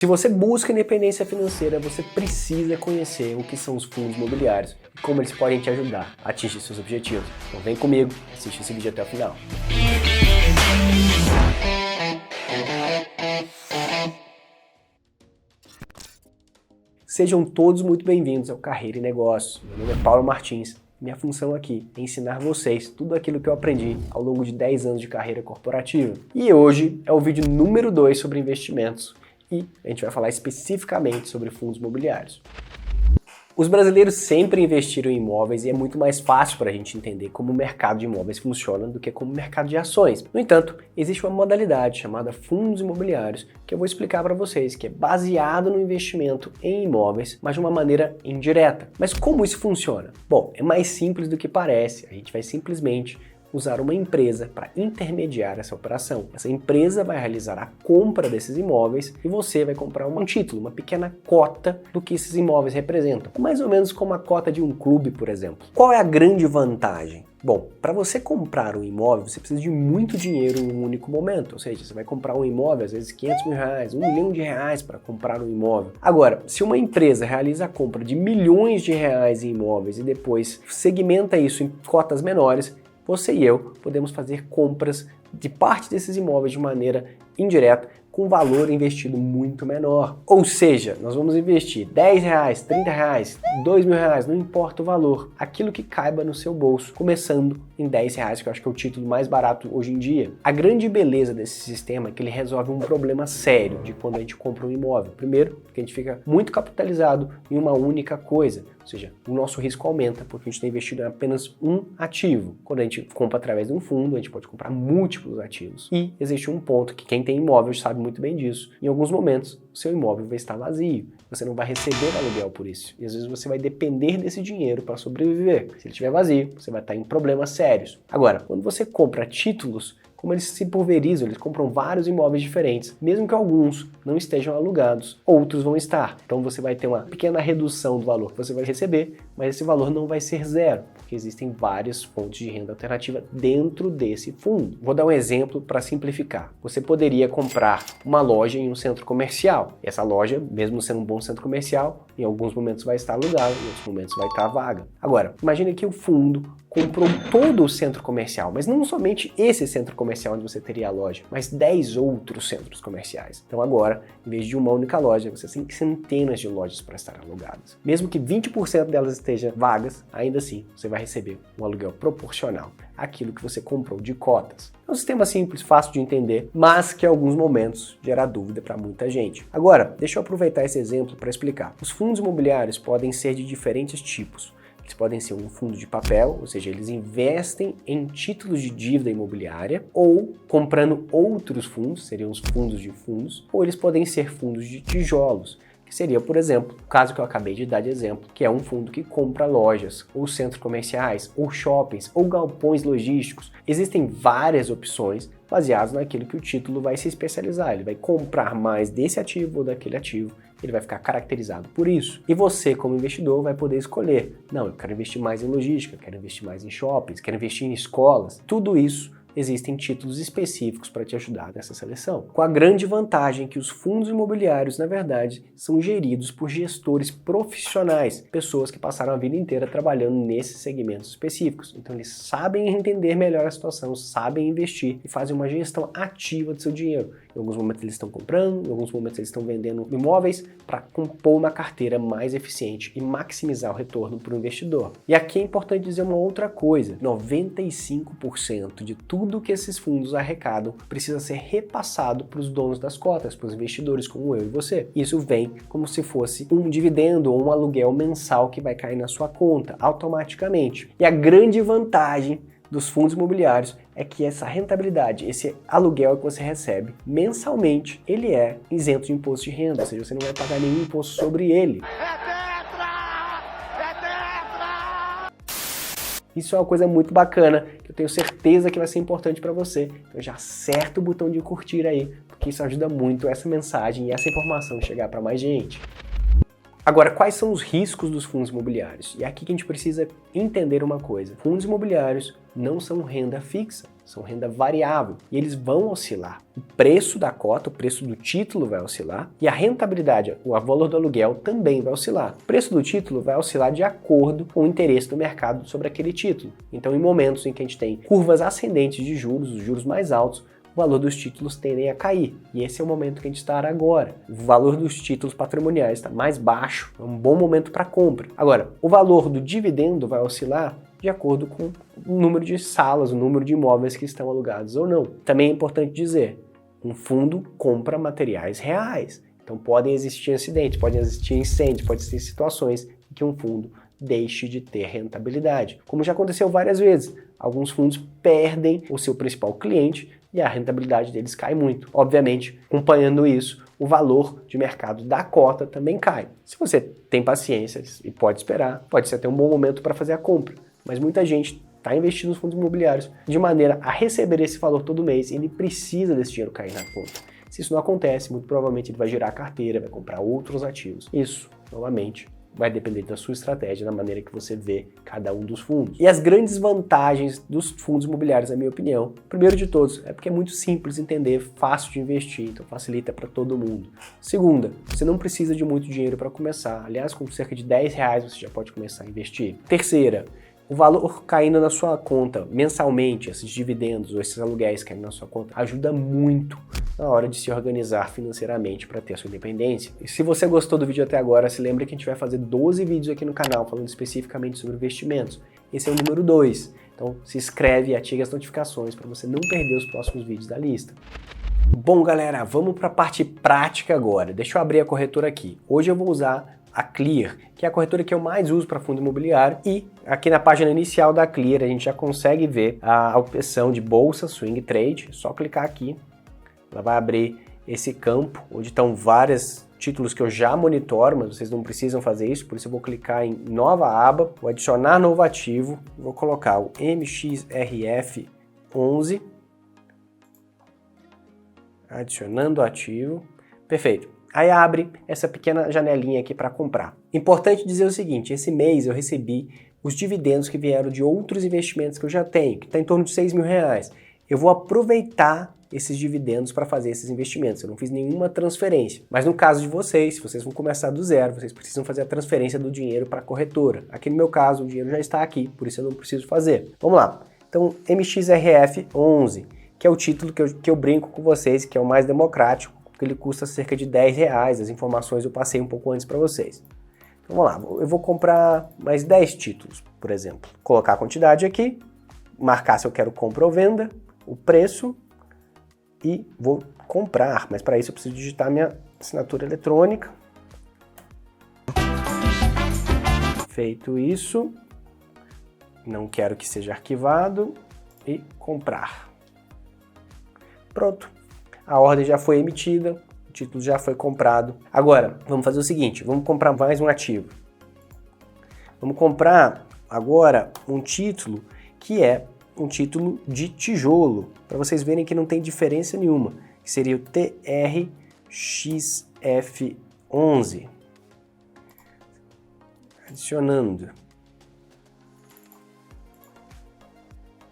Se você busca independência financeira, você precisa conhecer o que são os fundos imobiliários e como eles podem te ajudar a atingir seus objetivos. Então vem comigo, assiste esse vídeo até o final. Sejam todos muito bem-vindos ao Carreira e Negócios. Meu nome é Paulo Martins. Minha função aqui é ensinar vocês tudo aquilo que eu aprendi ao longo de 10 anos de carreira corporativa. E hoje é o vídeo número 2 sobre investimentos. E a gente vai falar especificamente sobre fundos imobiliários. Os brasileiros sempre investiram em imóveis e é muito mais fácil para a gente entender como o mercado de imóveis funciona do que como o mercado de ações. No entanto, existe uma modalidade chamada fundos imobiliários que eu vou explicar para vocês, que é baseado no investimento em imóveis, mas de uma maneira indireta. Mas como isso funciona? Bom, é mais simples do que parece. A gente vai simplesmente usar uma empresa para intermediar essa operação. Essa empresa vai realizar a compra desses imóveis e você vai comprar um título, uma pequena cota do que esses imóveis representam. Mais ou menos como a cota de um clube, por exemplo. Qual é a grande vantagem? Bom, para você comprar um imóvel, você precisa de muito dinheiro em um único momento. Ou seja, você vai comprar um imóvel, às vezes 500 mil reais, 1 milhão de reais para comprar um imóvel. Agora, se uma empresa realiza a compra de milhões de reais em imóveis e depois segmenta isso em cotas menores, você e eu podemos fazer compras de parte desses imóveis de maneira indireta, com valor investido muito menor. Ou seja, nós vamos investir 10 reais, 30 reais, 2 mil reais, não importa o valor, aquilo que caiba no seu bolso, começando em 10 reais, que eu acho que é o título mais barato hoje em dia. A grande beleza desse sistema é que ele resolve um problema sério de quando a gente compra um imóvel. Primeiro, porque a gente fica muito capitalizado em uma única coisa, ou seja, o nosso risco aumenta porque a gente está investido em apenas um ativo. Quando a gente compra através de um fundo, a gente pode comprar múltiplos ativos. E existe um ponto que quem tem imóvel sabe muito bem disso. Em alguns momentos, o seu imóvel vai estar vazio. Você não vai receber aluguel por isso. E às vezes você vai depender desse dinheiro para sobreviver. Se ele estiver vazio, você vai estar em problemas sérios. Agora, quando você compra títulos, como eles se pulverizam, eles compram vários imóveis diferentes, mesmo que alguns não estejam alugados, outros vão estar. Então você vai ter uma pequena redução do valor que você vai receber, mas esse valor não vai ser zero, porque existem várias fontes de renda alternativa dentro desse fundo. Vou dar um exemplo para simplificar. Você poderia comprar uma loja em um centro comercial. Essa loja, mesmo sendo um bom centro comercial, em alguns momentos vai estar alugada, em outros momentos vai estar vaga. Agora, imagine que o fundo comprou todo o centro comercial, mas não somente esse centro comercial onde você teria a loja, mas 10 outros centros comerciais. Então agora, em vez de uma única loja, você tem centenas de lojas para estar alugadas. Mesmo que 20% delas estejam vagas, ainda assim você vai receber um aluguel proporcional àquilo que você comprou de cotas. É um sistema simples, fácil de entender, mas que em alguns momentos gera dúvida para muita gente. Agora, deixa eu aproveitar esse exemplo para explicar. Os fundos imobiliários podem ser de diferentes tipos. Eles podem ser um fundo de papel, ou seja, eles investem em títulos de dívida imobiliária ou comprando outros fundos, seriam os fundos de fundos, ou eles podem ser fundos de tijolos, que seria, por exemplo, o caso que eu acabei de dar de exemplo, que é um fundo que compra lojas, ou centros comerciais, ou shoppings, ou galpões logísticos. Existem várias opções baseadas naquilo que o título vai se especializar. Ele vai comprar mais desse ativo ou daquele ativo. Ele vai ficar caracterizado por isso. E você, como investidor, vai poder escolher. Não, eu quero investir mais em logística, quero investir mais em shoppings, quero investir em escolas. Tudo isso existem títulos específicos para te ajudar nessa seleção. Com a grande vantagem que os fundos imobiliários, na verdade, são geridos por gestores profissionais, pessoas que passaram a vida inteira trabalhando nesses segmentos específicos. Então eles sabem entender melhor a situação, sabem investir e fazem uma gestão ativa do seu dinheiro. Em alguns momentos eles estão comprando, em alguns momentos eles estão vendendo imóveis para compor uma carteira mais eficiente e maximizar o retorno para o investidor. E aqui é importante dizer uma outra coisa: 95% de tudo que esses fundos arrecadam precisa ser repassado para os donos das cotas, para os investidores como eu e você. Isso vem como se fosse um dividendo ou um aluguel mensal que vai cair na sua conta automaticamente. E a grande vantagem dos fundos imobiliários é que essa rentabilidade, esse aluguel que você recebe mensalmente, ele é isento de imposto de renda, ou seja, você não vai pagar nenhum imposto sobre ele. Isso é uma coisa muito bacana, que eu tenho certeza que vai ser importante para você. Então já acerta o botão de curtir aí, porque isso ajuda muito essa mensagem e essa informação chegar para mais gente. Agora, quais são os riscos dos fundos imobiliários? E é aqui que a gente precisa entender uma coisa. Fundos imobiliários não são renda fixa, são renda variável e eles vão oscilar. O preço da cota, o preço do título vai oscilar e a rentabilidade, o valor do aluguel também vai oscilar. O preço do título vai oscilar de acordo com o interesse do mercado sobre aquele título. Então, em momentos em que a gente tem curvas ascendentes de juros, os juros mais altos, o valor dos títulos tendem a cair. E esse é o momento que a gente está agora. O valor dos títulos patrimoniais está mais baixo, é um bom momento para compra. Agora, o valor do dividendo vai oscilar de acordo com o número de salas, o número de imóveis que estão alugados ou não. Também é importante dizer, um fundo compra materiais reais. Então podem existir acidentes, podem existir incêndios, podem existir situações em que um fundo deixe de ter rentabilidade. Como já aconteceu várias vezes, alguns fundos perdem o seu principal cliente e a rentabilidade deles cai muito. Obviamente, acompanhando isso, o valor de mercado da cota também cai. Se você tem paciência e pode esperar, pode ser até um bom momento para fazer a compra. Mas muita gente está investindo nos fundos imobiliários de maneira a receber esse valor todo mês e ele precisa desse dinheiro cair na conta. Se isso não acontece, muito provavelmente ele vai girar a carteira, vai comprar outros ativos. Isso, novamente, vai depender da sua estratégia, da maneira que você vê cada um dos fundos. E as grandes vantagens dos fundos imobiliários, na minha opinião, primeiro de todos, é porque é muito simples de entender, fácil de investir, então facilita para todo mundo. Segunda, você não precisa de muito dinheiro para começar. Aliás, com cerca de R$10 você já pode começar a investir. Terceira, o valor caindo na sua conta mensalmente, esses dividendos ou esses aluguéis caindo na sua conta, ajuda muito na hora de se organizar financeiramente para ter a sua independência. E se você gostou do vídeo até agora, se lembra que a gente vai fazer 12 vídeos aqui no canal falando especificamente sobre investimentos. Esse é o número 2. Então se inscreve e ative as notificações para você não perder os próximos vídeos da lista. Bom, galera, vamos para a parte prática agora. Deixa eu abrir a corretora aqui. Hoje eu vou usar a Clear, que é a corretora que eu mais uso para fundo imobiliário, e aqui na página inicial da Clear a gente já consegue ver a opção de bolsa Swing Trade. É só clicar aqui, ela vai abrir esse campo onde estão vários títulos que eu já monitoro, mas vocês não precisam fazer isso, por isso eu vou clicar em nova aba, vou adicionar novo ativo, vou colocar o MXRF11, adicionando ativo, perfeito. Aí abre essa pequena janelinha aqui para comprar. Importante dizer o seguinte, esse mês eu recebi os dividendos que vieram de outros investimentos que eu já tenho, que está em torno de R$6.000. Eu vou aproveitar esses dividendos para fazer esses investimentos. Eu não fiz nenhuma transferência. Mas no caso de vocês, se vocês vão começar do zero, vocês precisam fazer a transferência do dinheiro para a corretora. Aqui no meu caso, o dinheiro já está aqui, por isso eu não preciso fazer. Vamos lá. Então, MXRF11, que é o título que eu brinco com vocês, que é o mais democrático, que ele custa cerca de R$10, as informações eu passei um pouco antes para vocês. Então vamos lá, eu vou comprar mais 10 títulos, por exemplo. Colocar a quantidade aqui, marcar se eu quero compra ou venda, o preço e vou comprar, mas para isso eu preciso digitar minha assinatura eletrônica. Feito isso, não quero que seja arquivado e comprar. Pronto. A ordem já foi emitida, o título já foi comprado. Agora, vamos fazer o seguinte, vamos comprar mais um ativo. Vamos comprar agora um título que é um título de tijolo, para vocês verem que não tem diferença nenhuma, que seria o TRXF11. Adicionando.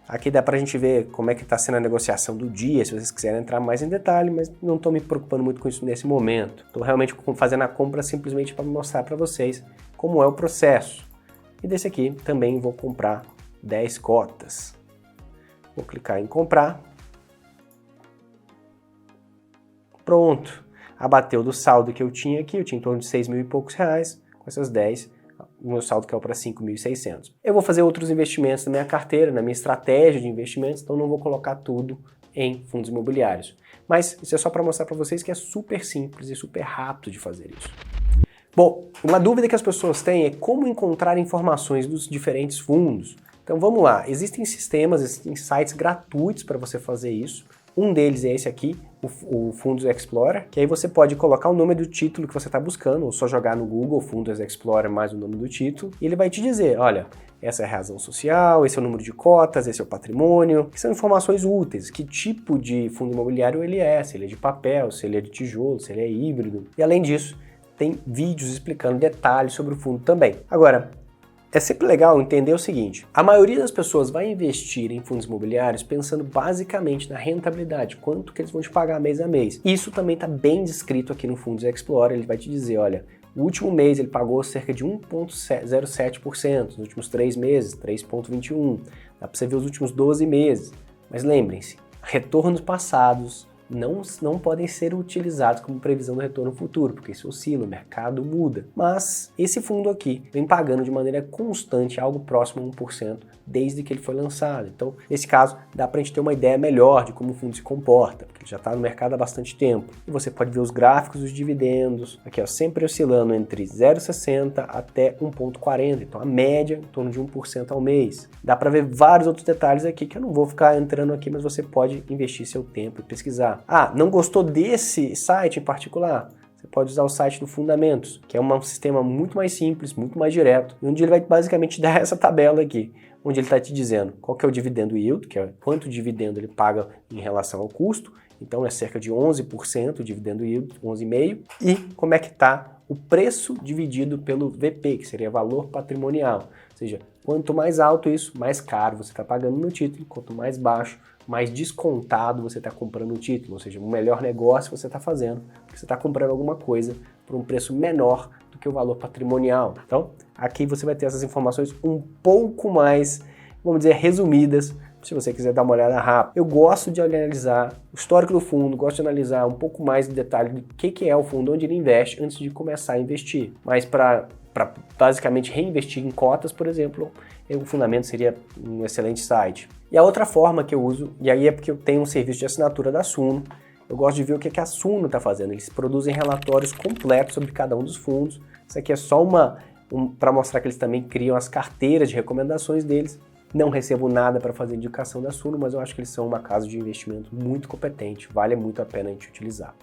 Aqui dá para a gente ver como é que está sendo a negociação do dia, se vocês quiserem entrar mais em detalhe, mas não estou me preocupando muito com isso nesse momento. Estou realmente fazendo a compra simplesmente para mostrar para vocês como é o processo. E desse aqui também vou comprar 10 cotas. Vou clicar em comprar. Pronto. Abateu do saldo que eu tinha aqui, eu tinha em torno de R$6.000 e poucos, com essas 10. O meu saldo caiu para 5.600. Eu vou fazer outros investimentos na minha carteira, na minha estratégia de investimentos, então não vou colocar tudo em fundos imobiliários. Mas isso é só para mostrar para vocês que é super simples e super rápido de fazer isso. Bom, uma dúvida que as pessoas têm é como encontrar informações dos diferentes fundos. Então vamos lá, existem sistemas, existem sites gratuitos para você fazer isso. Um deles é esse aqui, o Fundos Explorer, que aí você pode colocar o nome do título que você está buscando, ou só jogar no Google Fundos Explorer mais o nome do título, e ele vai te dizer, olha, essa é a razão social, esse é o número de cotas, esse é o patrimônio, que são informações úteis, que tipo de fundo imobiliário ele é, se ele é de papel, se ele é de tijolo, se ele é híbrido. E além disso, tem vídeos explicando detalhes sobre o fundo também. Agora, é sempre legal entender o seguinte, a maioria das pessoas vai investir em fundos imobiliários pensando basicamente na rentabilidade, quanto que eles vão te pagar mês a mês. Isso também está bem descrito aqui no Fundos Explorer, ele vai te dizer, olha, o último mês ele pagou cerca de 1,07%, nos últimos 3 meses, 3,21%, dá para você ver os últimos 12 meses. Mas lembrem-se, retornos passados não podem ser utilizados como previsão do retorno futuro, porque isso oscila, o mercado muda. Mas esse fundo aqui vem pagando de maneira constante, algo próximo a 1%, desde que ele foi lançado. Então, nesse caso, dá para a gente ter uma ideia melhor de como o fundo se comporta, porque ele já está no mercado há bastante tempo. E você pode ver os gráficos dos dividendos, aqui ó, sempre oscilando entre 0,60 até 1,40, então a média em torno de 1% ao mês. Dá para ver vários outros detalhes aqui que eu não vou ficar entrando aqui, mas você pode investir seu tempo e pesquisar. Ah, não gostou desse site em particular? Você pode usar o site do Fundamentos, que é um sistema muito mais simples, muito mais direto, e onde ele vai basicamente dar essa tabela aqui, onde ele está te dizendo qual que é o dividendo yield, que é quanto dividendo ele paga em relação ao custo, então é cerca de 11% o dividendo yield, 11,5%, e como é que está o preço dividido pelo VP, que seria valor patrimonial, ou seja, quanto mais alto isso, mais caro você está pagando no título, quanto mais baixo, mais descontado você está comprando o título, ou seja, o melhor negócio você está fazendo, porque você está comprando alguma coisa por um preço menor do que o valor patrimonial. Então, aqui você vai ter essas informações um pouco mais, vamos dizer, resumidas, se você quiser dar uma olhada rápida. Eu gosto de analisar o histórico do fundo, gosto de analisar um pouco mais de detalhe do que é o fundo, onde ele investe, antes de começar a investir. Mas para basicamente reinvestir em cotas, por exemplo, o Fundamento seria um excelente site. E a outra forma que eu uso, e aí é porque eu tenho um serviço de assinatura da Suno, eu gosto de ver o que a Suno está fazendo. Eles produzem relatórios completos sobre cada um dos fundos. Isso aqui é só para mostrar que eles também criam as carteiras de recomendações deles. Não recebo nada para fazer indicação da Suno, mas eu acho que eles são uma casa de investimento muito competente, vale muito a pena a gente utilizar.